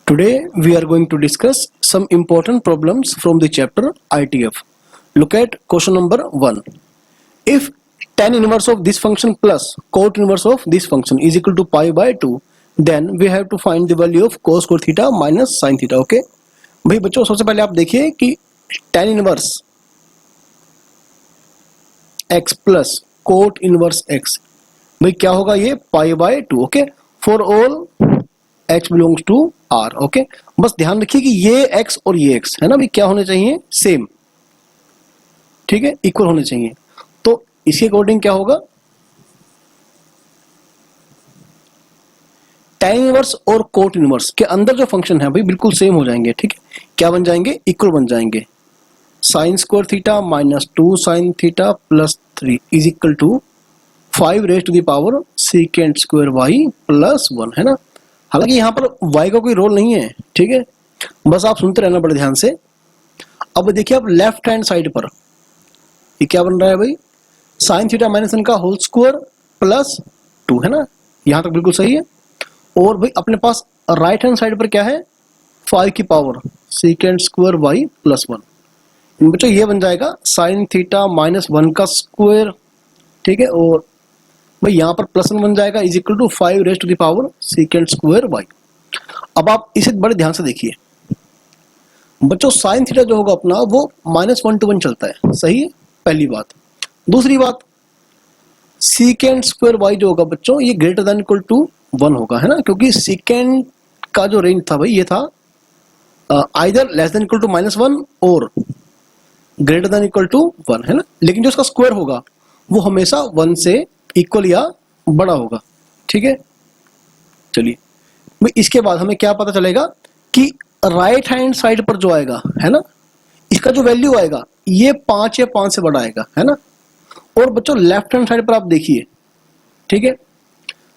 Today we are going to discuss some important problems from the chapter ITF. Look at question number 1. If tan inverse of this function plus cot inverse of this function is equal to pi by 2, then we have to find the value of cos square theta minus sin theta. Okay? भाई बच्चों सबसे पहले आप देखिए कि tan inverse x plus cot inverse x भाई क्या होगा, ये pi by 2. Okay, for all x belongs to r. Okay, बस ध्यान रखिए कि ये x और ये x है ना भाई, क्या होने चाहिए, सेम. ठीक है, इक्वल होने चाहिए. तो इसके अकॉर्डिंग क्या होगा, tan इनवर्स और कोट इनवर्स के अंदर जो फंक्शन है भाई बिल्कुल सेम हो जाएंगे. ठीक है, क्या बन जाएंगे, इक्वल बन जाएंगे. Sine square theta minus 2 sine theta plus 3 is equal to 5 raise to the power second square y plus 1 है ना. हालांकि यहाँ पर y का कोई रोल नहीं है. ठीक है, बस आप सुनते रहना बड़े ध्यान से. अब देखिए आप लेफ्ट हैंड साइड पर ये क्या बन रहा है भाई, साइन थीटा माइनस 1 का होल स्क्वायर प्लस 2 है ना, यहाँ तक बिल्कुल सही है. और भाई अपने पास राइट हैंड साइड पर क्या है, 5 की power second square y plus 1. बच्चों ये बन जाएगा साइन थीटा माइनस 1 का स्क्वायर. ठीक है, और भाई यहाँ पर प्लस 1 बन जाएगा is equal to 5 raise to the power second square y. अब आप इसे बड़े ध्यान से देखिए बच्चों, साइन थीटा जो होगा अपना वो -1 to 1 चलता है. सही है, पहली बात. दूसरी बात, सेकेंड स्क्वायर y जो होगा बच्चों ये ग्रेटर देन इक्वल टू 1 होगा है ना, क्योंकि सेकेंड का जो रेंज था भाई ये था either less than equal to -1 और ग्रेटर देन इक्वल टू 1 है ना. लेकिन जो इसका स्क्वायर होगा वो हमेशा 1 से इक्वल या बड़ा होगा. ठीक है, चलिए इसके बाद हमें क्या पता चलेगा कि राइट हैंड साइड पर जो आएगा है ना, इसका जो वैल्यू आएगा ये 5 या 5 से बड़ा आएगा है ना. और बच्चों लेफ्ट हैंड साइड पर आप देखिए, ठीक है,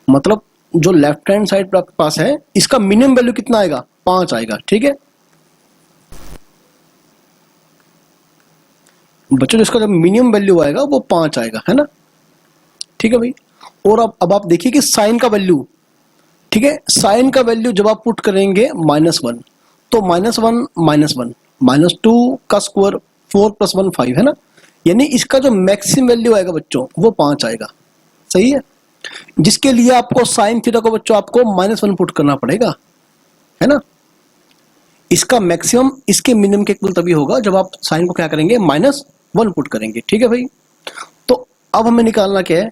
मतलब जो लेफ्ट हैंड साइड पर आपके पास है इसका मिनिमम वैल्यू कितना आएगा, 5 आएगा. ठीक है बच्चों, जिसका जब मिनिमम वैल्यू आएगा वो 5 आएगा है ना. ठीक है भाई. और अब आप देखिए कि साइन का वैल्यू, ठीक है, साइन का वैल्यू जब आप पुट करेंगे -1 तो -1 -2 का स्क्वायर 4 + 1 5 है ना, यानी इसका जो मैक्सिमम वैल्यू आएगा बच्चों वो 5 आएगा. सही है, जिसके लिए आपको साइन थीटा को बच्चों आपको -1 पुट करना पड़ेगा है ना. इसका मैक्सिमम इसके मिनिमम के इक्वल तभी होगा जब आप साइन को क्या करेंगे, -1 पुट करेंगे. ठीक है भाई. तो अब हमें निकालना क्या है,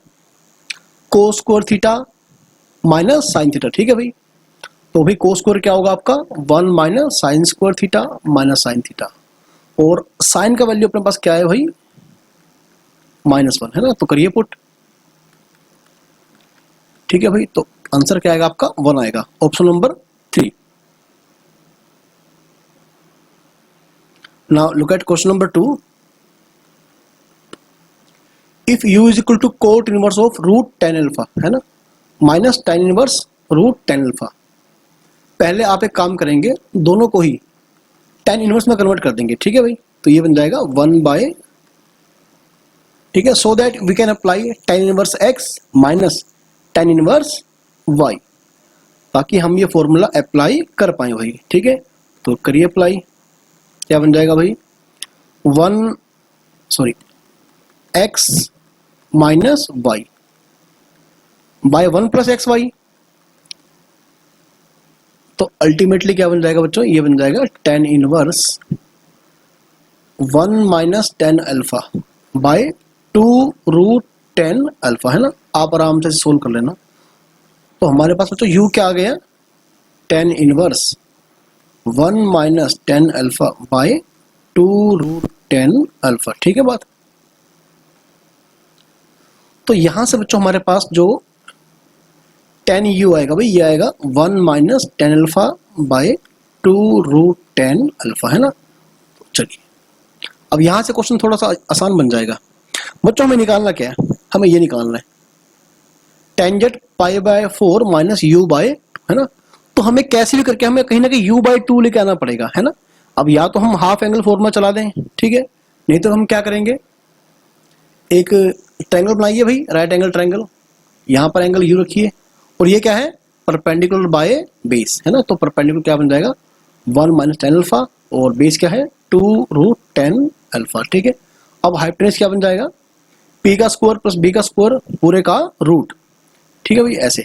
cos square theta minus sine theta. ठीक है भाई, तो भाई कोस स्क्वायर क्या होगा आपका 1 minus sine square theta minus sine theta. और साइन का वैल्यू अपने पास क्या है भाई, -1 है ना, तो करिए पुट. ठीक है भाई, तो आंसर क्या आएगा आपका, 1 आएगा, option number 3. Now look at question number 2. If u is equal to cot inverse of root tan alpha है ना minus tan inverse root tan alpha. पहले आप एक काम करेंगे, दोनों को ही tan इनवर्स में कन्वर्ट कर देंगे. ठीक है भाई, तो ये बन जाएगा 1 बाय, ठीक है, so that we can apply tan inverse x minus tan inverse y, ताकि हम ये फॉर्मूला अप्लाई कर पाए भाई. ठीक है, तो करिए अप्लाई. क्या बन जाएगा भाई, x minus y by 1 plus X Y. तो अल्टीमेटली क्या बन जाएगा बच्चों, ये बन जाएगा tan inverse 1 minus tan alpha by 2 root tan alpha है ना. आप आराम से सोल्व कर लेना. तो हमारे पास बच्चों u क्या आ गया, tan inverse 1 minus tan alpha by 2 root tan alpha. ठीक है बात. तो यहां से बच्चों हमारे पास जो tan u आएगा भाई, ये आएगा 1 minus tan alpha by 2 root tan alpha है ना. चलिए अब यहां से क्वेश्चन थोड़ा सा आसान बन जाएगा. बच्चों हमें निकालना क्या है, हमें ये निकालना है tangent pi by 4 minus u by है ना. तो हमें कैसे भी करके हमें कहीं ना कहीं u बाय 2 लेके आना पड़ेगा है ना. अब या तो हम हाफ एंगल फॉर्मूला चला दें, ठीक है, नहीं तो हम क्या करेंगे, एक ट्रायंगल बनाइए भाई, राइट एंगल ट्रायंगल. यहां पर एंगल u रखिए और ये क्या है परपेंडिकुलर बाय बेस, है ना। तो परपेंडिकुलर क्या बन जाएगा 1 माइनस टेन अल्फा, और बेस क्या है 2 रूट 10 अल्फा, ठीक है। अब हाइपोटेनस क्या बन जाएगा p का स्क्वायर प्लस b का स्क्वायर पूरे का रूट, ठीक है भाई। ऐसे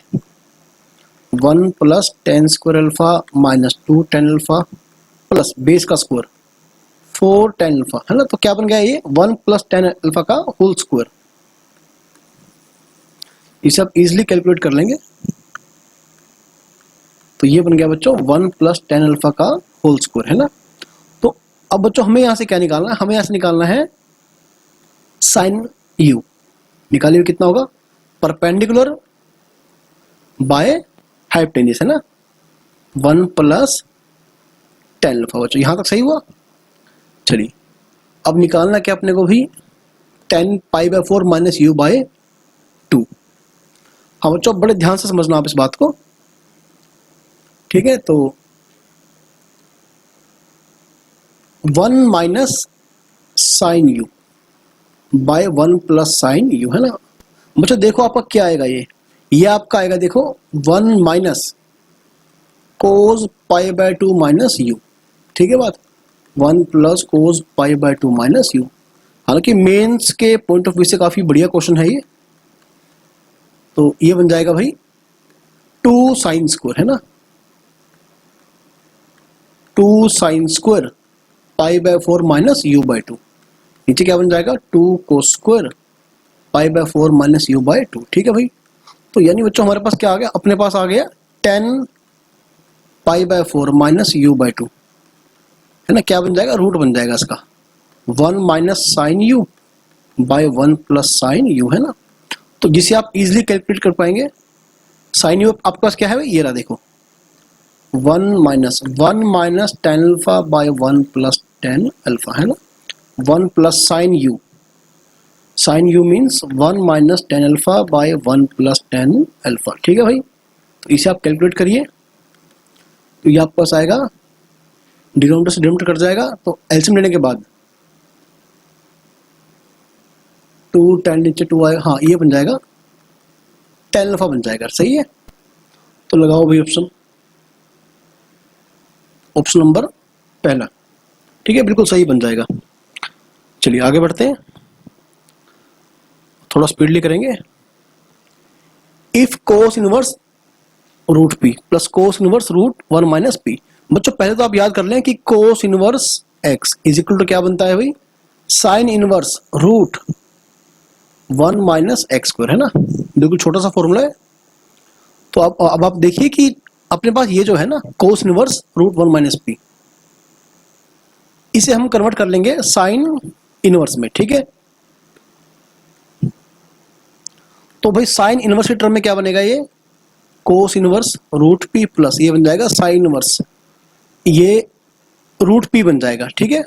1 plus 10 square alpha minus 2 10 alpha plus base का स्क्वायर 4 10 अल्फा, है ना। तो क्या बन गया ये 1 प्लस 10 अल्फा का होल स्क्वायर। इसे आप इजिली कैलकुलेट कर लेंगे, तो ये बन गया बच्चों 1 प्लस 10 अल्फा का होल स्क्वायर, है ना। तो अब बच्चों हमें यहां से क्या निकालना है, हमें यहां से निकालना है साइन यू। निकालिए कितना होगा परपेंडिकुलर बाय हाइपोटेन्यूज, है ना। 1 प्लस 10 अल्फा बच्चों, यहां तक सही हुआ। चलिए अब निकालना क्या अपने को भी 10 pi by 4 minus U by 2। हाँ बच्चों बड़े ध्यान से समझना आप इस बात को, ठीक है। तो 1 minus sine U by 1 plus sine U, है ना। बच्चों देखो आपका क्या आएगा, ये आपका आएगा देखो 1 minus cos pi by 2 minus you, ठीक है बात। 1 plus cos pi by 2 minus you. हालांकि मेंस के पॉइंट ऑफ व्यू से काफी बढ़िया क्वेश्चन है ये। तो ये बन जाएगा भाई 2 साइन स्क्वायर, है ना। 2 sine square pi by 4 minus U by 2। नीचे क्या बन जाएगा 2 cos square pi by 4 minus U by 2, ठीक है भाई। तो यानी बच्चों हमारे पास क्या आ गया, अपने पास आ गया 10 pi by 4 minus U by 2, है ना। क्या बन जाएगा रूट बन जाएगा इसका 1 minus sine U by 1 plus sine U, है ना। तो जिसे आप इजिली कैलकुलेट कर पाएंगे। साइन यू आपके पास क्या है ये रहा देखो 1 minus 10 alpha by 1 plus 10 alpha, है ना। 1 plus sine you means 1 minus 10 alpha by 1 plus 10 alpha, ठीक है भाई। तो इसे आप कैलकुलेट करिए, तो ये आपके पास आएगा डिनोमिनेटर से डिनोमिनेटर कट जाएगा, तो एलसीएम लेने के बाद 2 10 नीचे 2 आएगा, हाँ ये बन जाएगा 10 अल्फा बन जाएगा, सही है। तो लगाओ भाई ऑप्शन नंबर पहला, ठीक है बिल्कुल सही बन जाएगा। चलिए आगे बढ़ते हैं, थोड़ा स्पीडली करेंगे। If cos inverse root P plus cos inverse root 1 minus P. बच्चों पहले तो आप याद कर लें कि cos inverse X is equal to क्या बनता है भाई sine inverse root 1 minus X square, है ना। बिल्कुल छोटा सा फॉर्मूला है। तो अब आप देखिए कि अपने पास ये जो है ना cos inverse root 1 minus P, इसे हम कन्वर्ट कर लेंगे साइन इनवर्स में, ठीक है। तो भाई साइन इनवर्स के टर्म में क्या बनेगा ये cos inverse root P plus ये बन जाएगा साइन इनवर्स ये रूट पी बन जाएगा, ठीक है।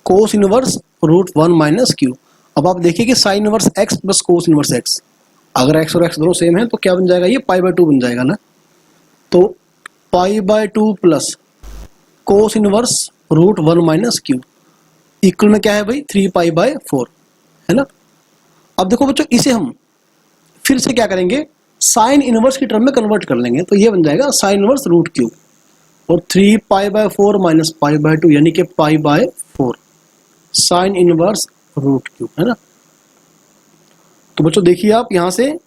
Cos inverse root 1 minus Q. अब आप देखिए कि sine inverse X plus cos inverse X, अगर एक्स और एक्स दोनों सेम है तो क्या बन जाएगा ये पाई बाय 2 बन जाएगा ना। तो pi by 2 plus cos inverse root 1 minus Q equal में क्या है भाई 3 पाई बाय 4, है ना। अब देखो बच्चों इसे हम फिर से क्या करेंगे साइन इनवर्स की टर्म में कन्वर्ट कर लेंगे, तो ये बन जाएगा साइन इनवर्स रूट क्यू और 3 pi by 4 minus pi by 2 यानी कि pi by 4 sine inverse root Q, है ना। तो बच्चों देखिए आप यहां से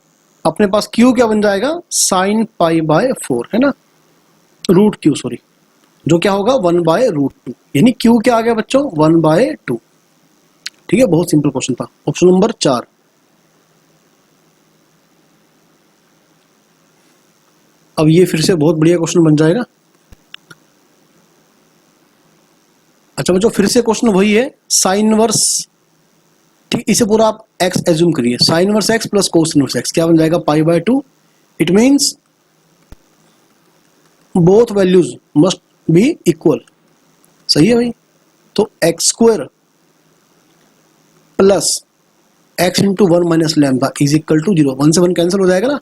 अपने पास क्यू क्या बन जाएगा साइन पाई बाय 4, है ना, रूट क्यू सॉरी, जो क्या होगा 1 बाय रूट 2 यानी क्यू क्या आ गया बच्चों 1 बाय 2, ठीक है। बहुत सिंपल क्वेश्चन था। Option number 4। अब ये फिर से बहुत बढ़िया क्वेश्चन बन जाएगा। अच्छा बच्चों फिर से क्वेश्चन वही है साइन इनवर्स, ठीक। इसे पूरा आप एक्स एज्यूम करिए sine inverse X plus cos inverse X क्या बन जाएगा pi by 2। It means both values must be equal, सही है भाई। तो X square plus X into 1 minus lambda is equal to 0। 1 से 1 कैंसिल हो जाएगा ना,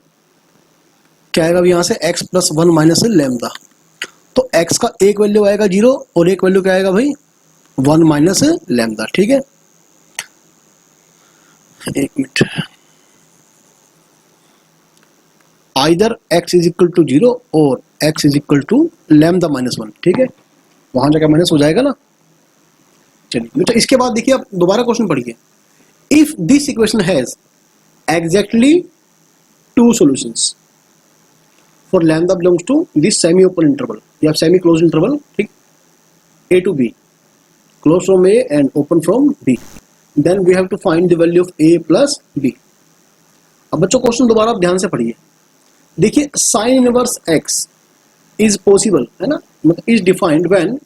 क्या आएगा यहां से x प्लस 1 माइनस लैम्डा। तो x का एक वैल्यू आएगा 0 और एक वैल्यू क्या आएगा भाई 1 माइनस लैम्डा, ठीक है। एक minute either x is equal to 0 और x is equal to lambda minus 1, ठीक है, वहां जाकर माइनस हो जाएगा ना। चलिए बेटा इसके बाद देखिए आप दोबारा क्वेश्चन पढ़िए। If this equation has exactly two solutions for lambda belongs to this semi open interval या सेमी क्लोज इंटरवल, ठीक, a to b, closed from a and open from b, then we have to find the value of a plus b। अब बच्चों question दोबारा आप ध्यान से पढ़िए। देखिए sine inverse x is possible, है ना, मतलब is defined when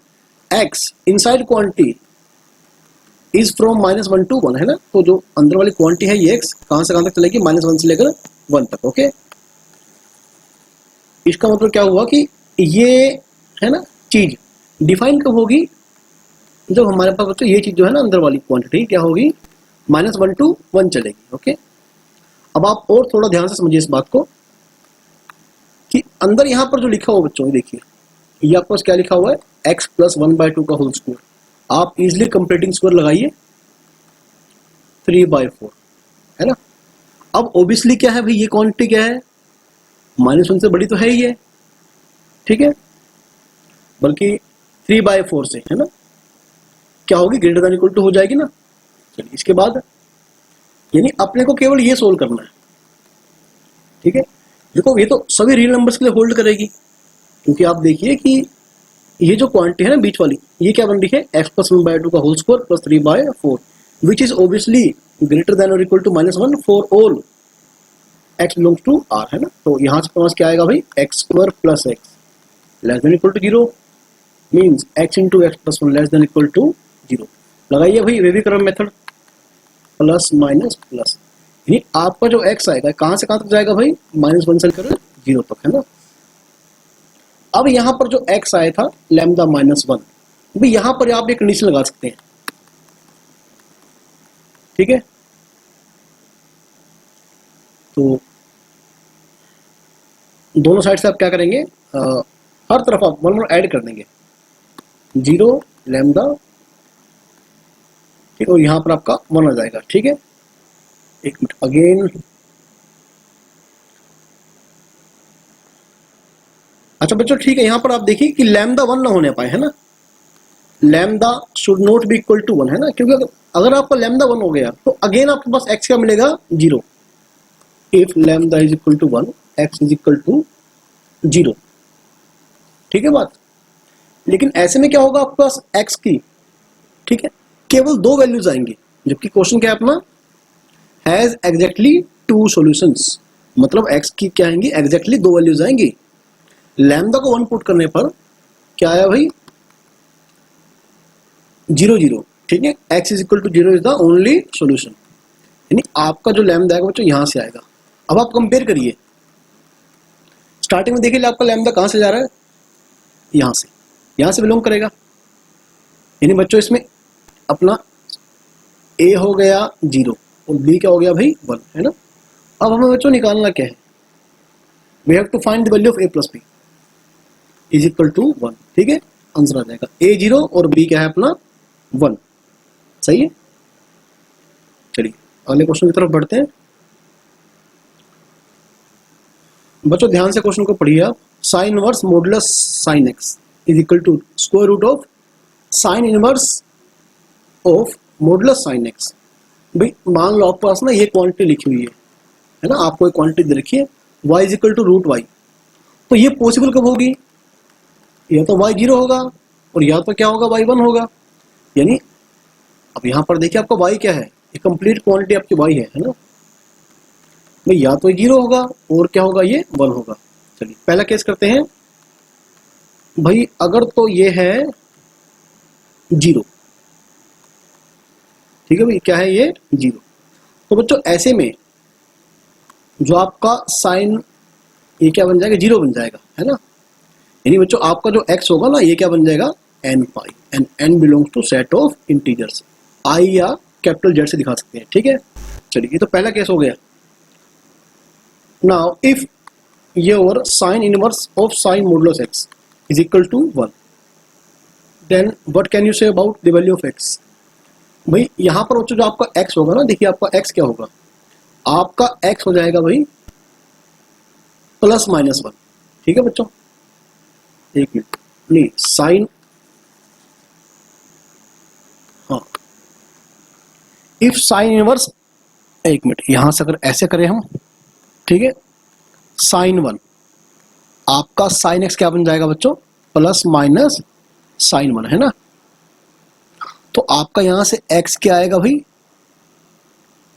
x inside quantity is from -1 to 1, है ना। तो जो अंदर वाली क्वांटिटी है ये x कहां से कहां तक चलेगी, -1 से लेकर 1 तक, ओके। इसका मतलब क्या हुआ कि ये है ना चीज डिफाइन कब होगी, जब हमारे पास बच्चों ये चीज जो है ना अंदर वाली क्वांटिटी क्या होगी, -1 to 1 चलेगी, ओके। अब आप और थोड़ा ध्यान से समझिए इस बात को कि अंदर यहां पर जो लिखा हुआ बच्चों, देखिए ये आपके पास क्या लिखा हुआ है, x + 1/2 का होल स्क्वायर। आप इजिली कंप्लीटिंग स्क्वायर लगाइए 3/4, है ना। अब ऑब्वियसली क्या है भाई, ये क्वांटिटी क्या है, -1 से बड़ी तो है ही है, ठीक है, बल्कि 3/4 से, है ना, क्या होगी, ग्रेटर देन इक्वल टू हो जाएगी ना। चलिए इसके बाद यानी अपने को केवल ये सोल्व करना है, ठीक है। देखो ये तो सभी रियल नंबर्स के लिए होल्ड करेगी, क्योंकि आप देखिए कि ये जो क्वांटिटी है ना बीच वाली, ये क्या बन रही है, x + 1/2 का whole square plus 3/4, which is obviously greater than और equal to -1 for all x belongs to r, है ना। तो यहां से पास क्या आएगा भाई, x² + x less than equal to 0 means x × x + 1 less than equal to 0। लगाइए भाई wavy curve method, plus minus plus, यानी आपका जो x आएगा कहां से कहां तक जाएगा भाई, -1 से लेकर 0 तक, है ना। अब यहां पर जो x आया था लैम्डा -1, भाई यहां पर आप एक कंडीशन लगा सकते हैं, ठीक है। तो दोनों साइड से आप क्या करेंगे, हर तरफ आप 1 ऐड कर देंगे, 0 लैम्डा, ठीक, और यहां पर आपका 1 आ जाएगा, ठीक है। एक मिनट अगेन, अच्छा बच्चों ठीक है, यहां पर आप देखिए कि लैम्डा 1 ना होने पाए, है ना, lambda should not be equal to 1, है ना, क्योंकि अगर आपका लैम्डा 1 हो गया तो अगेन आपके पास x क्या मिलेगा, 0। If lambda is equal to 1 x is equal to 0, ठीक है बात। लेकिन ऐसे में क्या होगा आपके पास x की, ठीक है, केवल 2 वैल्यूज आएंगी, जबकि क्वेश्चन क्या है अपना, हैज एग्जैक्टली 2 सॉल्यूशंस, मतलब x की क्या आएंगी, एग्जैक्टली 2 वैल्यूज आएंगी। लैम्डा को 1 पुट करने पर क्या आया भाई, 0 0, ठीक है, x is equal to 0 is the only solution, यानी आपका जो लैम्डा आएगा बच्चों यहां से आएगा। अब आप कंपेयर करिए, स्टार्टिंग में देखिए आपका लैम्डा कहां से जा रहा है, यहां से बिलोंग करेगा, यानी बच्चों इसमें अपना a हो गया 0 और b क्या हो गया भाई 1, है ना। अब हमें बच्चों निकालना क्या है, we have to find the value of a + b is equal to 1, ठीक है, आंसर आ जाएगा a 0 और b क्या है अपना 1, सही है। चलिए अगले क्वेश्चन की तरफ बढ़ते हैं बच्चों, ध्यान से क्वेश्चन को पढ़िए आप। Sine inverse modulus sine x is equal to square root of sine inverse of modulus sine x। भाई मान लो आपके पास ना ये क्वांटिटी लिखी हुई है ना, आपको एक क्वांटिटी दे रखी है y is equal to √y, तो ये पॉसिबल कब होगी, या तो y 0 होगा और या तो क्या होगा y 1 होगा, यानी अब यहां पर देखिए आपका y क्या है, ये कंप्लीट क्वांटिटी आपकी y है ना, भाई या तो 0 होगा और क्या होगा, ये 1 होगा। चलिए पहला केस करते हैं भाई, अगर तो ये है 0, ठीक है भाई, क्या है ये 0, तो बच्चों ऐसे में जो आपका साइन ये क्या बन जाएगा, 0 बन जाएगा, है ना, यानी बच्चों आपका जो x होगा ना ये क्या बन जाएगा n π, and n belongs to set of integers, i या कैपिटल Z से दिखा सकते हैं, ठीक है। चलिए ये तो पहला केस हो गया। Now if your sine inverse of sine modulus x is equal to 1, then what can you say about the value of x। भाई यहां पर जो आपका x होगा ना, देखिए आपका x क्या होगा, आपका x हो जाएगा भाई प्लस माइनस वन। ठीक है बच्चों, एक मिनट, नहीं साइन, हाँ इफ साइन इनवर्स, एक मिनट यहां से अगर ऐसे करें हम, ठीक है, साइन वन, आपका साइन एक्स क्या बन जाएगा बच्चों, प्लस माइनस साइन वन, है ना। तो आपका यहां से एक्स क्या आएगा भाई,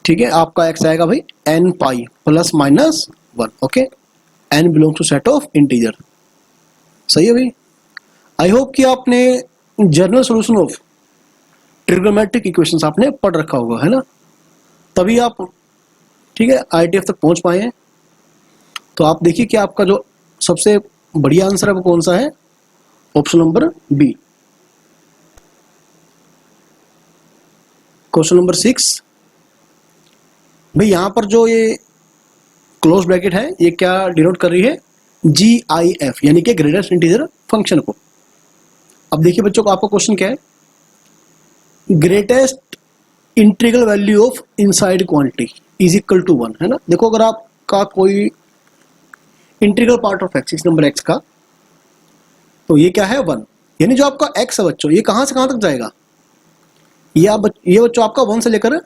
ठीक है, आपका एक्स आएगा भाई n pi plus minus one. Okay, n belongs to set of integer. सही है भाई। आई होप कि आपने general solution of trigonometric equations आपने पढ़ रखा होगा, है ना, तभी आप, ठीक है, आईटीएफ तक पहुंच पाए हैं। तो आप देखिए कि आपका जो सबसे बढ़िया आंसर है वो कौन सा है, option number b. Question number 6 भाई, यहां पर जो ये क्लोज ब्रैकेट है ये क्या डिनोट कर रही है, GIF यानी कि ग्रेटेस्ट इंटीजर फंक्शन को। अब देखिए बच्चों को आपका क्वेश्चन क्या है, greatest integral value of inside quantity is equal to 1, है ना। देखो अगर आपका कोई इंटीग्रल पार्ट ऑफ एक्स, इस नंबर एक्स का, तो ये क्या है 1, यानी जो आपका एक्स है बच्चों ये कहां से कहां तक जाएगा, ये बच्चों आपका 1 से लेकर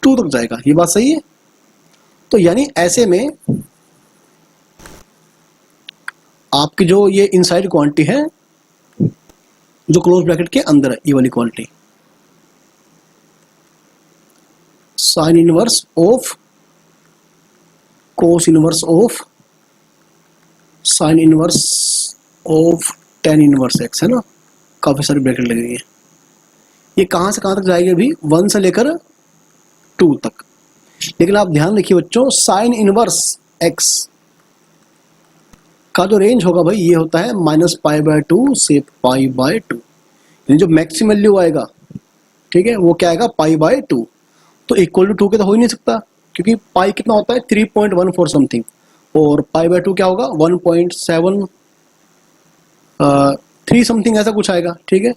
2 तक जाएगा। ये बात सही है। तो यानी ऐसे में आपकी जो ये इनसाइड क्वांटिटी है जो क्लोज ब्रैकेट के अंदर है, ये वाली quantity sign inverse of cos inverse of sine inverse of ten inverse x, है ना, काफी सारी ब्रैकेट लगी हुई है। ये कहां से कहां तक जाएगी अभी, 1 से लेकर 2 तक। लेकिन आप ध्यान रखिए बच्चों, साइन इनवर्स एक्स का जो रेंज होगा भाई ये होता है -π/2 से π/2, यानी जो मैक्सिमम वैल्यू आएगा, ठीक है, वो क्या आएगा π/2। तो इक्वल टू 2 के तो हो ही नहीं सकता, क्योंकि पाई कितना होता है 3.14 समथिंग, और π/2 क्या होगा 1.73 समथिंग, ऐसा कुछ आएगा। ठीक है,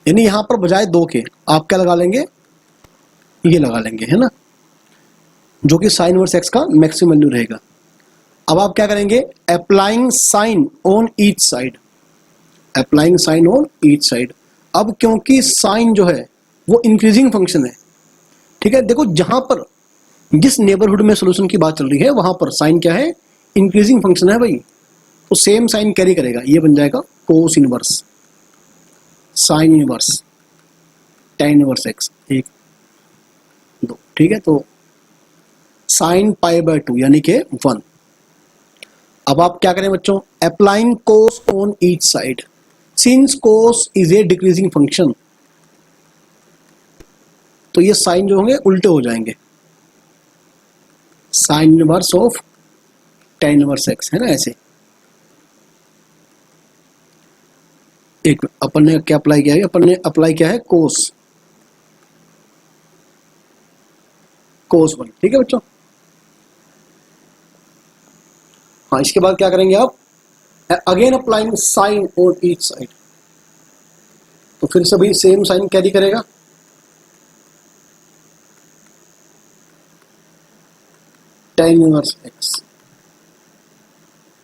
यानी यहां पर बजाय 2 के आप क्या लगा लेंगे, ये लगा लेंगे, है ना, जो कि साइन इनवर्स एक्स का मैक्सिमम वैल्यू रहेगा। अब आप क्या करेंगे, applying sine on each side, applying sine on each side. अब क्योंकि साइन जो है वो इंक्रीजिंग फंक्शन है, ठीक है, देखो जहां पर जिस नेबरहुड में सोल्यूशन की बात चल रही है वहां पर साइन क्या है, इंक्रीजिंग फंक्शन है भाई, तो सेम साइन कैरी करेगा, ये बन जाएगा cos inverse sine inverse tan inverse x, 1 2, ठीक है, तो साइन π/2 यानी कि 1। अब आप क्या करें बच्चों, applying cos on each side, since cos is a decreasing function, तो ये साइन जो होंगे उल्टे हो जाएंगे, sign inverse of ten inverse x, है ना, ऐसे। एक अपन ने क्या अप्लाई किया है, अपन ने अप्लाई किया है कोस 1, ठीक है बच्चों। हाँ, इसके बाद क्या करेंगे आप, again applying sine on each side, तो फिर से भाई सेम साइन कैरी करेगा, टेन इनवर्स एक्स,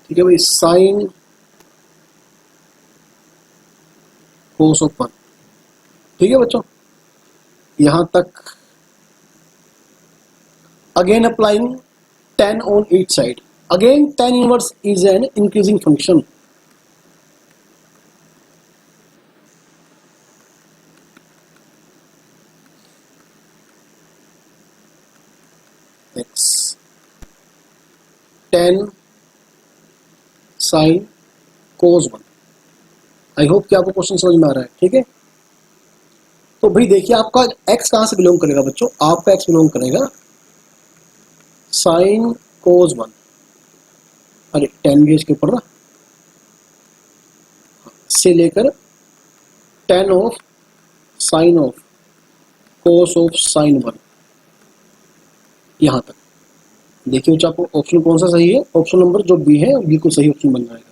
ठीक है भाई, साइन कोस ऑफ 1, ठीक है बच्चों, यहां तक। Again applying 10 on each side, again tan inverse is an increasing function, x 10 sin cos 1। I hope कि आपको क्वेश्चन समझ में आ रहा है, ठीक है। तो भाई देखिए आपका x कहां से बिलोंग करेगा बच्चों, आपका x बिलोंग करेगा sin cos 1, अरे 10 भी इसके ऊपर ना, से लेकर 10 of sine of cos of sine 1, यहां तक। देखिए बच्चों आपको ऑप्शन कौन सा सही है, ऑप्शन नंबर जो बी है बिल्कुल सही ऑप्शन बन जाएगा।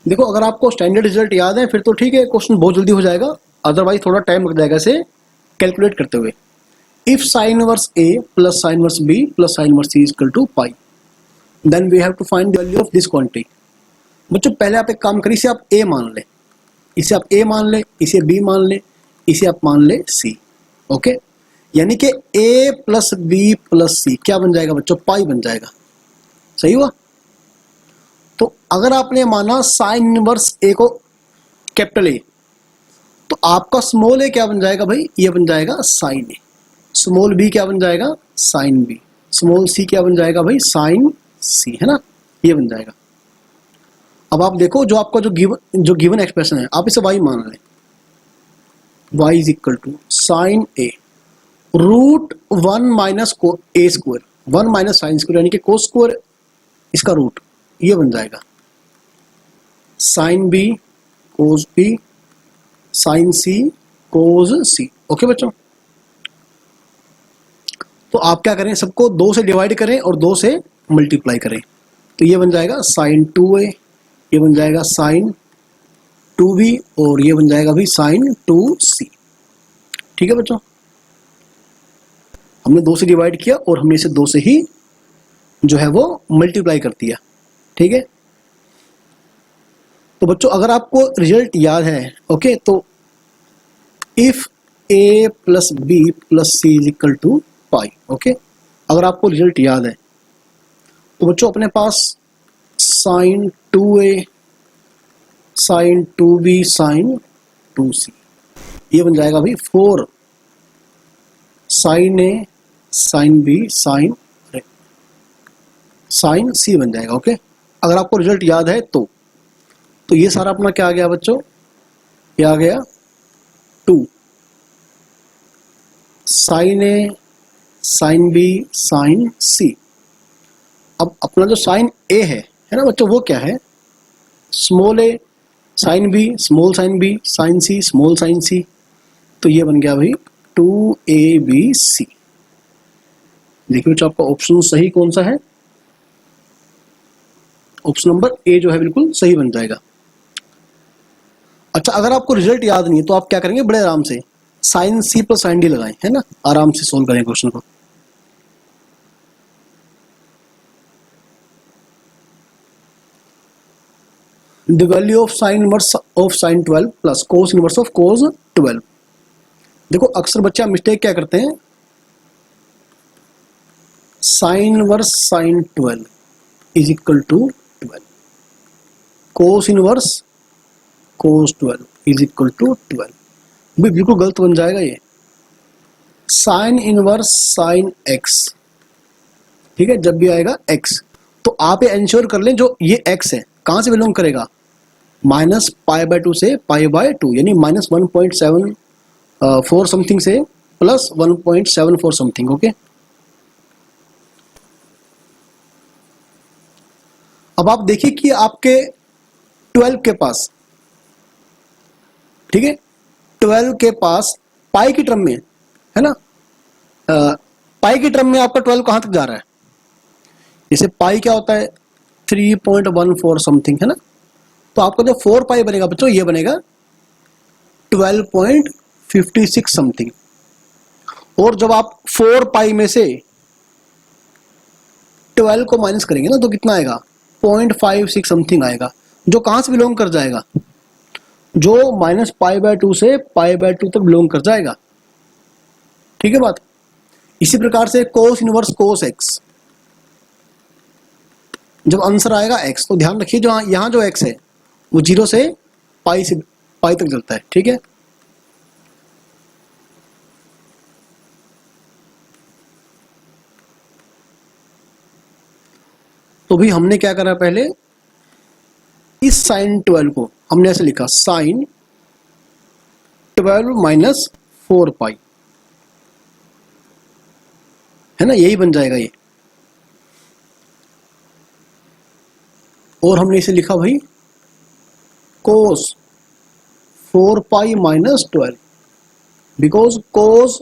देखो अगर आपको स्टैंडर्ड रिजल्ट याद है फिर तो ठीक है, क्वेश्चन बहुत जल्दी हो जाएगा। अदरवाइज थोड़ा टाइम लग जाएगा इसे कैलकुलेट करते हुए। If sine inverse a plus sine inverse b plus sine inverse c equal to pi, then we have to find the value of this quantity. बच्चों पहले आप एक काम करिए, इसे आप ए मान ले, इसे आप ए मान ले, इसे बी मान ले, इसे आप मान ले सी। ओके, यानी कि ए प्लस बी प्लस सी क्या बन जाएगा बच्चों? पाई बन जाएगा। सही हुआ? तो अगर आपने माना साइन इनवर्स ए को कैपिटल ए, तो आपका स्मॉल ए क्या बन जाएगा भाई? ये बन जाएगा साइन ए। स्मॉल बी क्या बन जाएगा? Sine B. स्मॉल सी क्या बन जाएगा भाई? साइन सी, है ना? ये बन जाएगा। अब आप देखो जो आपका जो गिवन एक्सप्रेशन है, आप इसे y मान लें। y is equal to sine A root 1 minus A square, 1 minus sine square यानी कि कोस स्क्वायर, इसका रूट, ये बन जाएगा sine B cos B sine C cos C. Okay बच्चों, तो आप क्या करें, सबको 2 से डिवाइड करें और 2 से मल्टीप्लाई करें, तो ये बन जाएगा साइन 2a, ये बन जाएगा साइन 2b और ये बन जाएगा भी साइन 2c। ठीक है बच्चों, हमने 2 से डिवाइड किया और हमने इसे 2 से ही जो है वो मल्टीप्लाई कर दिया। ठीक है, तो बच्चों अगर आपको रिजल्ट याद है, ओके, तो if a plus b plus c is equal to pi, okay, अगर आपको रिजल्ट याद है तो बच्चों अपने पास sign 2a sign 2b sign 2c, ये बन जाएगा भाई 4 sine a sine b sine c बन जाएगा। ओके, अगर आपको रिजल्ट याद है तो ये सारा अपना क्या आ गया बच्चों? ये आ गया 2 sine a sine b sine c। अब अपना जो साइन a है ना बच्चों, वो क्या है? Small a sine b small sine b sine c small sine c, तो ये बन गया भाई 2abc। देखिए बच्चों आपका ऑप्शन सही कौन सा है? ऑप्शन नंबर ए जो है बिल्कुल सही बन जाएगा। अच्छा, अगर आपको रिजल्ट याद नहीं है तो आप क्या करेंगे? बड़े आराम से sine c plus sine d लगाएं, है ना, आराम से सोल्व करें क्वेश्चन को। The value of sine inverse of sine 12 plus cos inverse of cos 12। देखो अक्सर बच्चे मिस्टेक क्या करते हैं, sine inverse sine 12 is equal to 12, cos inverse cos 12 is equal to 12। भी बिल्कुल गलत बन जाएगा ये। साइन इनवर्स साइन x, ठीक है, जब भी आएगा x, तो आप ये इंश्योर कर लें जो ये x है कहां से बिलोंग करेगा? माइनस पाई बाय 2 से पाई बाय 2, यानी माइनस 1.74 समथिंग से प्लस 1.74 समथिंग। ओके, अब आप देखिए कि आपके 12 के पास, ठीक है, 12 के पास पाई की टर्म में है ना, पाई की टर्म में आपका 12 कहां तक जा रहा है? जैसे पाई क्या होता है? 3.14 समथिंग, है ना, तो आपका जो 4 पाई बनेगा बच्चों, ये बनेगा 12.56 समथिंग। और जब आप 4 पाई में से 12 को माइनस करेंगे ना, तो कितना आएगा? 0.56 समथिंग आएगा, जो कहां से बिलोंग कर जाएगा? जो माइनस पाई बाय 2 से पाई बाय 2 तक बिलोंग कर जाएगा। ठीक है बात। इसी प्रकार से कोस इनवर्स कोस एक्स, जब आंसर आएगा x, तो ध्यान रखिए जो यहां जो x है वो 0 से पाई तक चलता है। ठीक है, तो भी हमने क्या करा? पहले इस साइन 12 को हमने ऐसे लिखा, साइन 12 माइनस 4 पाई, है ना, यही बन जाएगा ये। और हमने इसे लिखा भाई कोस 4 पाई माइनस 12, बिकॉज कोस,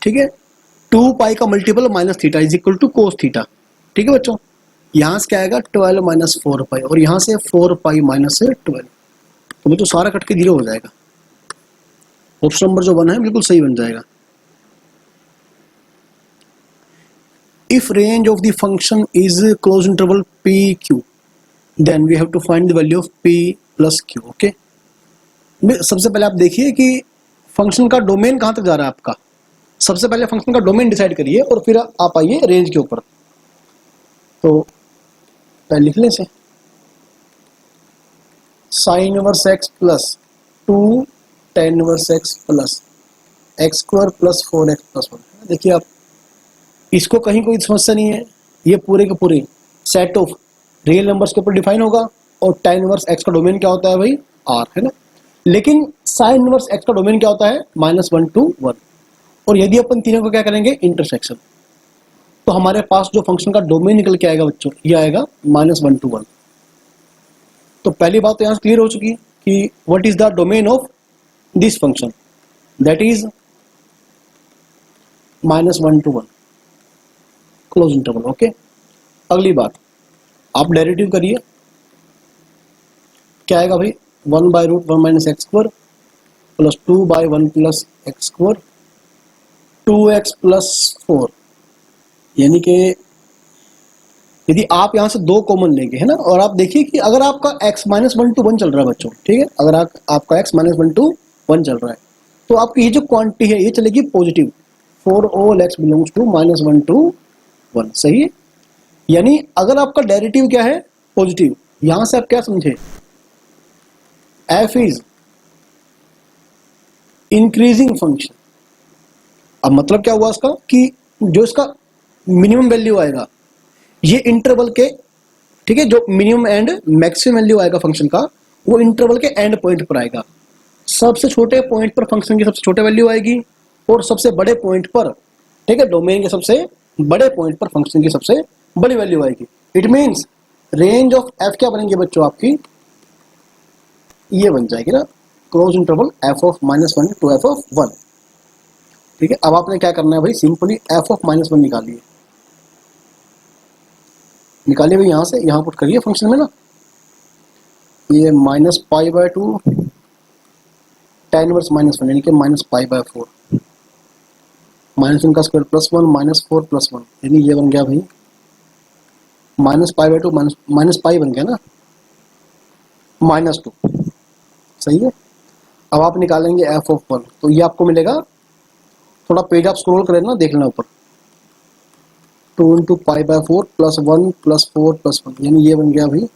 ठीक है, 2 पाई का multiple minus theta is equal to cos theta. ठीक है बच्चों, यहां से क्या आएगा? 12 माइनस 4 पाई, और यहां से 4 पाई माइनस 12, तो बच्चों सारा कट के 0 हो जाएगा। ऑप्शन नंबर जो 1 है बिल्कुल सही बन जाएगा। If range of the function is close interval p q then we have to find the value of p plus q. Okay, सबसे पहले आप देखिए कि फंक्शन का डोमेन कहां तक जा रहा है आपका। सबसे पहले फंक्शन का डोमेन डिसाइड करिए और फिर आप आइए रेंज के ऊपर। तो पहले लिख लें इसे, sign inverse X plus 2 tan inverse X plus x square plus 4x plus 1। देखिए आप, इसको कहीं कोई समस्या नहीं है, ये पूरे के पूरे सेट ऑफ रियल नंबर्स के ऊपर डिफाइन होगा। और tan इनवर्स एक्स का डोमेन क्या होता है भाई, r है ना। लेकिन साइन इनवर्स एक्स का डोमेन क्या होता है, -1 to 1। और यदि अपन तीनों को क्या करेंगे, इंटरसेक्शन, तो हमारे पास जो फंक्शन का डोमेन निकल के आएगा बच्चों, ये आएगा -1 to 1। तो पहली बात तो यहाँ से क्लियर हो चुकी है कि what is the domain of this function, that is -1 to 1 close interval. Okay, अगली बात आप डेरिवेटिव करिए, क्या आएगा भाई, 1/√1 - x square plus 2/1 plus x square 2x plus 4। यानी कि यदि आप यहां से 2 कॉमन लेंगे है ना, और आप देखिए कि अगर आपका x -1 to 1 चल रहा है बच्चों, ठीक है, अगर आपका x -1 to 1 चल रहा है, तो आपकी ये जो क्वांटिटी है ये चलेगी positive, for all x belongs to -1 to 1। सही है, यानी अगर आपका डेरिवेटिव क्या है, पॉजिटिव, यहां से आप क्या समझे, f इज इंक्रीजिंग फंक्शन। अब मतलब क्या हुआ इसका कि जो इसका मिनिमम वैल्यू आएगा ये इंटरवल के, ठीक है, जो मिनिमम एंड मैक्सिमम वैल्यू आएगा फंक्शन का, वो इंटरवल के एंड पॉइंट पर आएगा। सबसे छोटे पॉइंट पर फंक्शन की सबसे छोटे वैल्यू आएगी और सबसे बड़े पॉइंट पर, ठीक है, डोमेन के सबसे बड़े पॉइंट पर फंक्शन की सबसे बड़ी वैल्यू आएगी। It means range of F क्या बनेंगे बच्चों आपकी, ये बन जाएगी ना, close interval f of -1 to f of 1। ठीक है, अब आपने क्या करना है भाई, सिंपली f ऑफ -1 निकालिए भाई, यहां से यहां पुट करिए फंक्शन में ना, ये -π/2 tan इनवर्स -1 यानी कि -π/4 -1 का स्क्वायर +1 -4 +1, यानी ये बन गया भाई -π/2 -π बन गया ना, -2। सही है, अब आप निकालेंगे f ऑफ 1, तो ये आपको मिलेगा, थोड़ा पेज आप स्क्रॉल करें ना, देख लेना ऊपर, 2 × π/4 +1 +4 +1, यानी ये बन गया भाई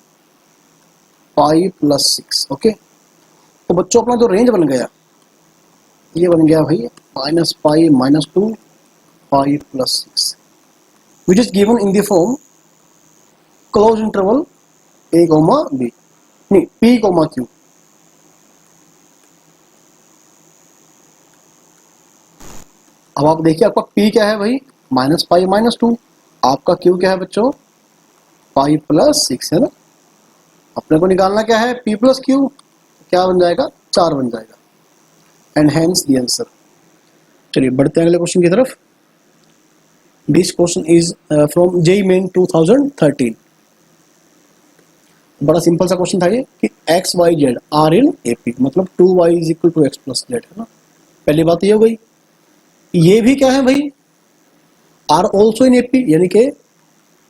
π + 6। ओके, तो बच्चों अपना जो रेंज बन गया, ये बन गया भाई -π -2 π + 6, which is given in the form close interval a, b, नहीं p, q। अब आप देखिए आपका p क्या है भाई, -π -2, आपका q क्या है बच्चों, π + 6 है ना। अपने को निकालना क्या है, p + q, क्या बन जाएगा, 4 बन जाएगा, एंड हेंस द आंसर। चलिए बढ़ते हैं अगले क्वेश्चन की तरफ। This question is from JEE Main 2013। बड़ा सिंपल सा क्वेश्चन था ये कि x y z are in AP, मतलब 2y = x + z है ना। पहली बात ये हो गई, ये भी क्या है भाई, आर ऑल्सो इन AP, यानी कि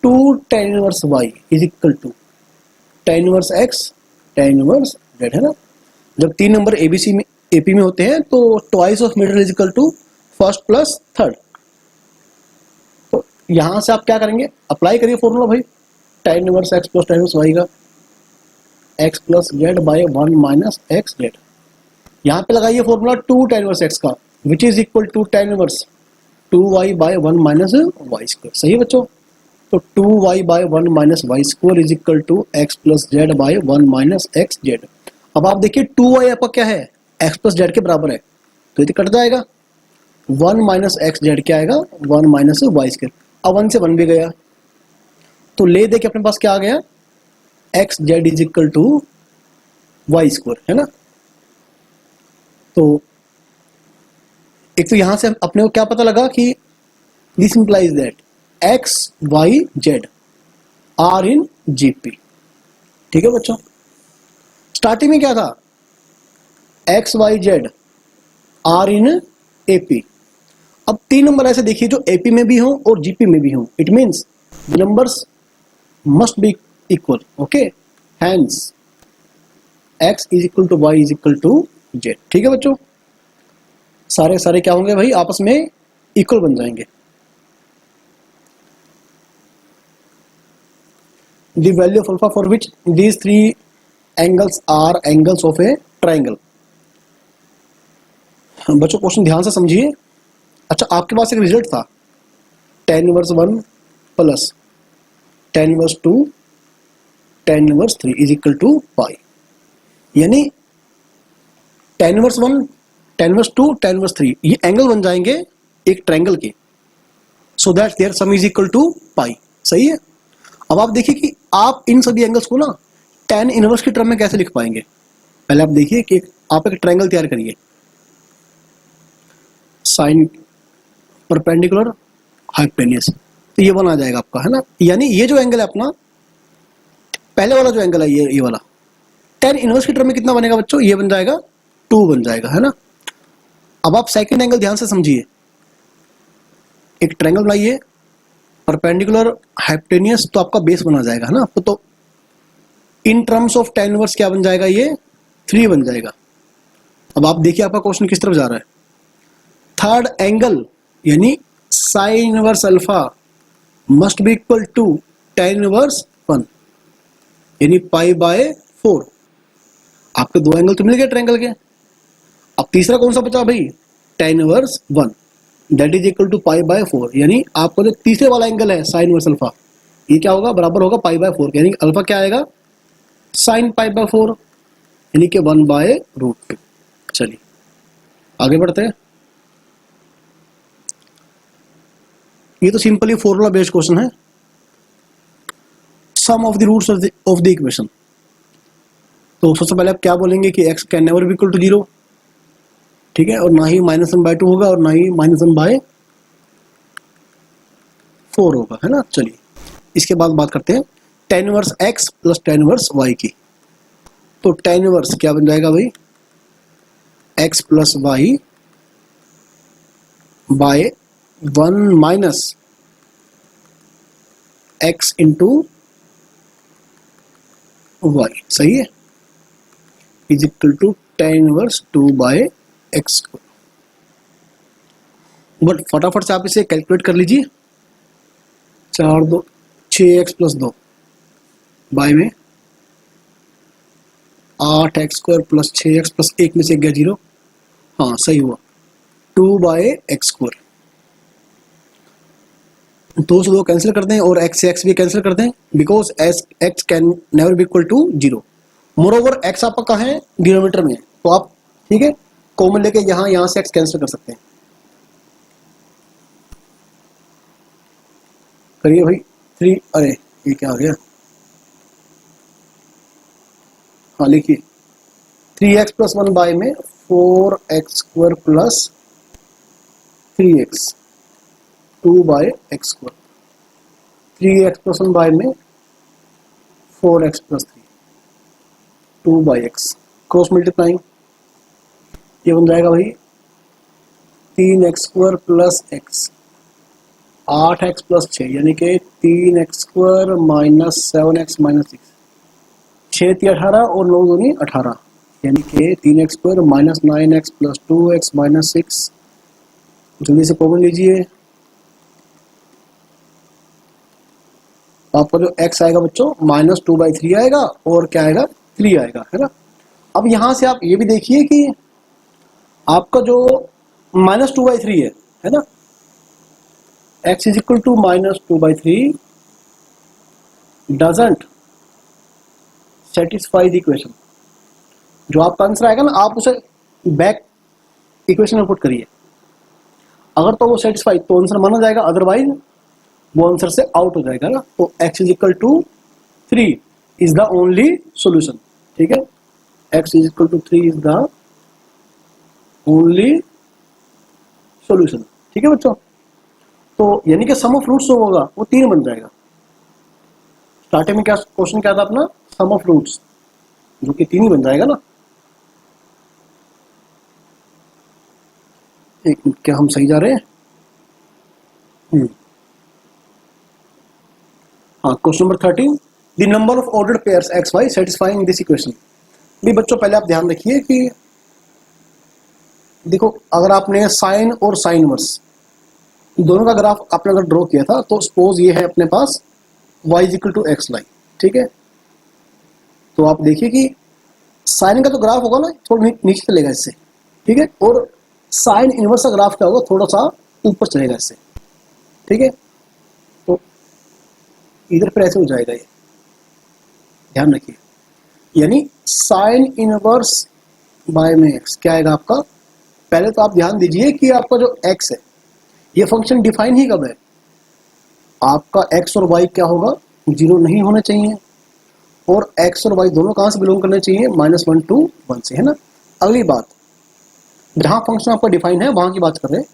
2 tan inverse y = tan inverse x tan inverse z है ना। जब 3 नंबर ABC में AP में होते हैं तो twice of middle = first plus third. तो यहां से आप क्या करेंगे, अप्लाई करिए फॉर्मूला भाई, tan inverse x + tan inverse y का x + z/1 - xz। यहाँ पे लगाइए फॉर्मूला 2 tan इनवर्स x का, which is equal to tan inverse 2y/1 - y²। सही है बच्चों, तो 2y/1 - y² is equal to x + z/1 - xz। अब आप देखिए 2y आपका क्या है, x + z के बराबर है, तो ये कट जाएगा, 1 - xz क्या आएगा, 1 - y²। अब 1 से 1 भी गया, तो ले दे के अपने पास क्या आ गया, xz is equal to y² है ना। तो एक तो यहां से अपने को क्या पता लगा कि this implies that x y z are in GP। ठीक है बच्चों, स्टार्टिंग में क्या था, x y z are in AP. अब 3 नंबर ऐसे देखिए जो एपी में भी हो और जीपी में भी हो, it means the numbers must be equal. Okay, hence x is equal to y is equal to z. ठीक है बच्चों, सारे सारे क्या होंगे भाई, आपस में इक्वल बन जाएंगे। The value of alpha for which these 3 angles are angles of a triangle. बच्चों क्वेश्चन ध्यान से समझिए। अच्छा, आपके पास एक रिजल्ट था tan inverse 1 plus tan inverse 2 tan inverse 3 is equal to pi, यानी tan inverse 1 tan inverse 2 tan inverse 3 ये एंगल बन जाएंगे एक ट्रायंगल के, so that their sum is equal to pi. सही है। अब आप देखिए कि आप इन सभी एंगल्स को ना tan इनवर्स की टर्म में कैसे लिख पाएंगे। पहले आप देखिए कि आप एक ट्रायंगल तैयार करिए, साइन परपेंडिकुलर हाइपोटेन्यूज, तो ये 1 आ जाएगा आपका, है ना। यानी ये जो एंगल है अपना, पहले वाला जो एंगल है ये वाला, tan इनवर्स की टर्म में कितना बनेगा बच्चों, ये बन जाएगा 2 बन जाएगा, है ना। अब आप सेकंड एंगल ध्यान से समझिए, एक ट्रायंगल बनाइए परपेंडिकुलर हाइपोटेन्यूज, तो आपका बेस बना जाएगा, है ना। तो in terms of tan inverse क्या बन जाएगा, ये 3 बन जाएगा। अब आप देखिए आपका क्वेश्चन किस तरफ जा रहा है। थर्ड एंगल यानी sine inverse alpha must be equal to tan inverse 1 यानी पाई बाय 4। आपके 2 एंगल तो मिल गए ट्रायंगल के। अब तीसरा कौन सा बचा भाई, tan inverse 1 that is equal to pi by 4, यानी आपका जो तीसरे वाला एंगल है साइन इनवर्स अल्फा, ये क्या होगा, बराबर होगा पाई बाय 4, यानी अल्फा क्या आएगा, साइन पाई बाय 4 यानी कि 1 बाय रूट 2। चलिए आगे बढ़ते हैं। ये तो सिंपली फॉर्मूला बेस्ड क्वेश्चन है। Sum of the roots of the equation, तो सबसे पहले आप क्या बोलेंगे कि x can never be equal to 0, ठीक है, और ना ही -1/2 होगा और ना ही -1/4 होगा, है ना। चलिए इसके बाद बात करते हैं tan inverse x plus tan inverse y की। तो tan इनवर्स क्या बन जाएगा भाई, x plus y by 1 minus x into y. सही है, is equal to tan inverse 2 by x। But फटाफट से आप इसे कैलकुलेट कर लीजिए। 4 2 6x प्लस 2 बाय में 8x square plus 6x plus 1 में से गया 0, हाँ सही हुआ, 2 बाय एक्स स्क्वायर। 2 से 2 कैंसिल कर दें और x से x भी कैंसिल कर दें, because x can never be equal to 0। Moreover x आपका कहाँ है, डिनोमिनेटर में, तो आप ठीक है कॉमन लेके यहाँ से x कैंसिल कर सकते हैं। करिए भाई 3, अरे ये क्या आ गया, हाँ लिखिए 3x प्लस 1 बाय में 4x square plus 3x 2 by x square, 3x plus 1 by में 4x plus 3 2 by x, cross multiplying, ये बन जाएगा भाई 3x square plus x 8x plus 6 यानी कि 3x square minus 7x minus 6, 6 3 18 और 9 दूनी 18 यानी कि 3x square minus 9x plus 2x minus 6। जल्दी से कॉमन लीजिए, आपका जो x आएगा बच्चों -2/3 आएगा और क्या आएगा 3 आएगा, है ना। अब यहां से आप ये भी देखिए कि आपका जो -2/3 है ना, x is equal to -2/3 doesn't satisfy the equation. जो आपका आंसर आएगा ना, आप उसे बैक इक्वेशन में पुट करिए, अगर तो वो सेटिस्फाई तो आंसर माना जाएगा, अदरवाइज वो आंसर से आउट हो जाएगा ना। तो x is equal to 3 is the only solution, ठीक है, x is equal to 3 is the only solution, ठीक है बच्चों। तो यानी कि सम ऑफ रूट्स जो होगा वो 3 बन जाएगा। स्टार्टिंग में क्या क्वेश्चन क्या था अपना, सम ऑफ रूट्स, जो कि 3 ही बन जाएगा ना। एक मिनट, क्या हम सही जा रहे हैं? हाँ, question number 13, the number of ordered pairs x y satisfying this equation. भी बच्चों पहले आप ध्यान रखिए कि देखो, अगर आपने साइन और साइन इनवर्स दोनों का ग्राफ आपने अगर ड्रॉ किया था, तो सपोज ये है अपने पास y is equal to x line, ठीक है। तो आप देखिए कि साइन का तो ग्राफ होगा ना, थोड़ा नीचे चलेगा इससे, ठीक है, और साइन इनवर्स का ग्राफ क्या होगा, थोड़ा सा ऊपर चलेगा इससे, ठीक है। तो इधर पर ऐसे हो जाएगा, ये ध्यान रखिए, यानी साइन इनवर्स बाय में एक्स क्या आएगा आपका। पहले तो आप ध्यान दीजिए कि आपका जो एक्स है, ये फंक्शन डिफाइन ही कब है, आपका एक्स और वाई क्या होगा, जीरो नहीं होना चाहिए, और एक्स और वाई दोनों कहां से बिलोंग करने चाहिए, -1 to 1 से, है ना। अगली बात, जहां फंक्शन आपका डिफाइन है वहां की बात कर रहे हैं,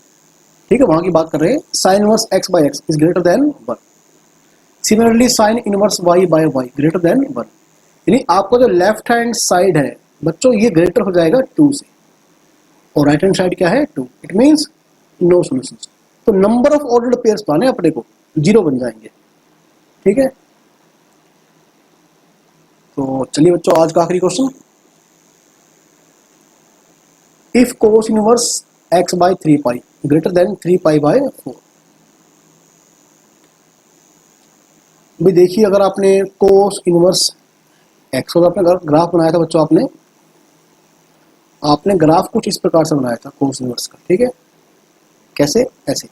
ठीक है, वहां की बात कर रहे हैं, sine inverse x by x is greater than 1। Similarly sine inverse y by y greater than 1, यानी आपका जो लेफ्ट हैंड साइड है बच्चों, ये ग्रेटर हो जाएगा 2 से, और राइट हैंड साइड क्या है 2। It means no solution. तो नंबर ऑफ ऑर्डर्ड पेयर्स पाने अपने को 0 बन जाएंगे, ठीक है। तो चलिए बच्चों, आज का आखिरी question, if cos inverse x by 3 pi greater than 3 pi by 4। भी देखिए, अगर आपने कोस इनवर्स एक्स का अपने ग्राफ बनाया था बच्चों, आपने ग्राफ कुछ इस प्रकार से बनाया था कोस इनवर्स का, ठीक है। कैसे, ऐसे,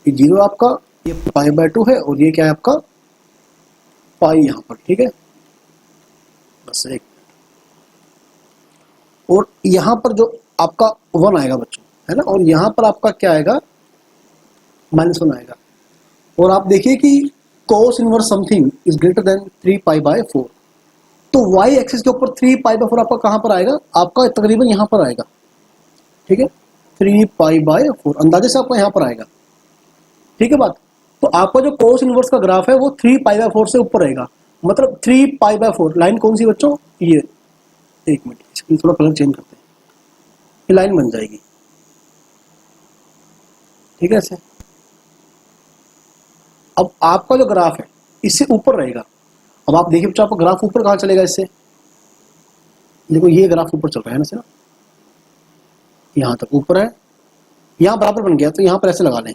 ये 0 आपका, ये पाई बाय 2 है, और ये क्या है आपका पाई यहां पर, ठीक है, बस एक, और यहां पर जो आपका 1 आएगा बच्चों, है ना, और यहां पर आपका क्या आएगा, -1 आएगा। और आप देखिए कि cos inverse something is greater than 3 pi by 4, तो y एक्सिस के ऊपर 3 पाई बाय 4 आपका कहां पर आएगा, आपका तकरीबन यहां पर आएगा, ठीक है, 3 पाई बाय 4 अंदाजे से आपका यहां पर आएगा, ठीक है बात। तो आपका जो कोस इनवर्स का ग्राफ है वो 3 पाई बाय 4 से ऊपर रहेगा, मतलब 3 पाई बाय 4 लाइन कौन सी बच्चों, ये, एक मिनट, इसकी थोड़ा कलर चेंज करते हैं, ये लाइन बन जाएगी, ठीक है, ऐसे। अब आपका जो ग्राफ है इससे ऊपर रहेगा। अब आप देखिए बच्चों, आपका ग्राफ ऊपर कहां चलेगा, इससे देखो, ये ग्राफ ऊपर चल रहा है ना, यहां तक ऊपर है, यहां बराबर बन गया, तो यहां पर ऐसे लगा लें,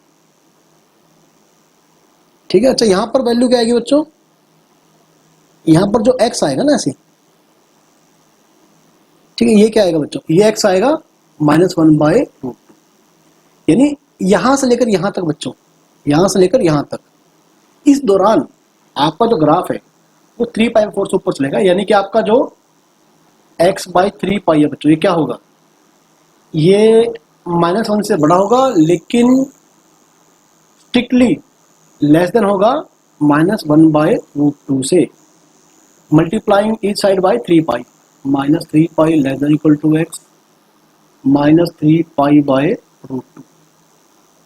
ठीक है। अच्छा, यहां पर वैल्यू क्या आएगी बच्चों, यहां पर जो x आएगा ना ऐसे, ठीक है, ये क्या आएगा बच्चों, ये x आएगा -1/√2, यानी यहां से लेकर यहां तक बच्चों, यहां से लेकर यहां तक, इस दौरान आपका जो ग्राफ है वो 3 पाई 4 से ऊपर चलेगा, यानी कि आपका जो x/3 पाई है बच्चों, ये क्या होगा, ये -1 से बड़ा होगा, लेकिन स्ट्रिक्टली लेस देन होगा -1/√2 से, मल्टीप्लाइंग ईच साइड बाय 3 पाई, -3 pi less than equal to x -3 pi by √2।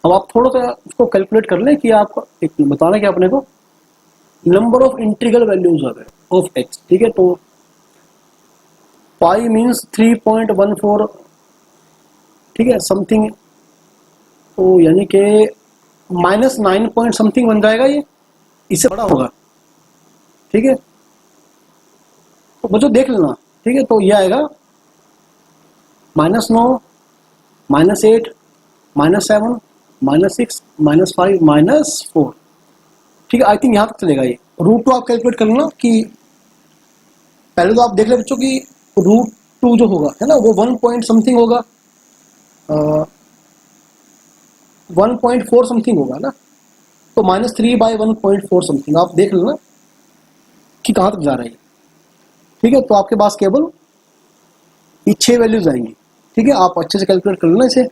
अब आप थोड़ा सा उसको कैलकुलेट कर लें कि आपका एक बताना क्या अपने को, number of integral values of x, ठीक है। तो पाई मीन्स 3.14, ठीक है, समथिंग, तो यानी कि -9 पॉइंट समथिंग बन जाएगा, ये इससे बड़ा होगा, ठीक है। तो बच्चों देख लेना, ठीक है, तो ये आएगा -9 -8 -7 -6 -5 -4, ठीक है, आई थिंक यहां तक चलेगा ये। √2 आप कैलकुलेट कर लेना कि पहले तो आप देख ले बच्चों कि √2 जो होगा, है ना, वो 1 पॉइंट समथिंग होगा, 1.4 समथिंग होगा ना, तो -3/1.4 समथिंग, आप देख लेना कि कहां तक जा रहा है, ठीक है। तो आपके पास केवल ये 6 वैल्यूज आएंगी, ठीक है, आप अच्छे से कैलकुलेट कर लेना इसे।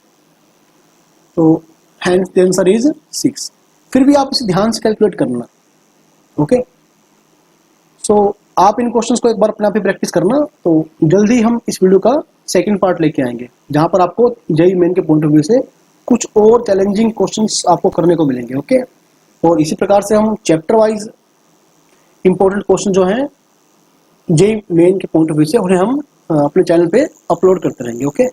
तो हैंस द आंसर इज 6। फिर भी आप इसे ध्यान से कैलकुलेट करना, ओके। सो आप इन क्वेश्चंस को एक बार अपने आप ही प्रैक्टिस करना, तो जल्दी हम इस वीडियो का सेकंड पार्ट लेके आएंगे, जहां पर आपको जेईई मेन के पॉइंट ऑफ व्यू से कुछ और चैलेंजिंग क्वेश्चंस आपको करने को मिलेंगे, ओके। और इसी प्रकार से हम चैप्टर वाइज इंपॉर्टेंट क्वेश्चन जो हैं जेईई मेन के पॉइंट ऑफ व्यू से उन्हें हम अपने चैनल पे अपलोड करते रहेंगे, ओके।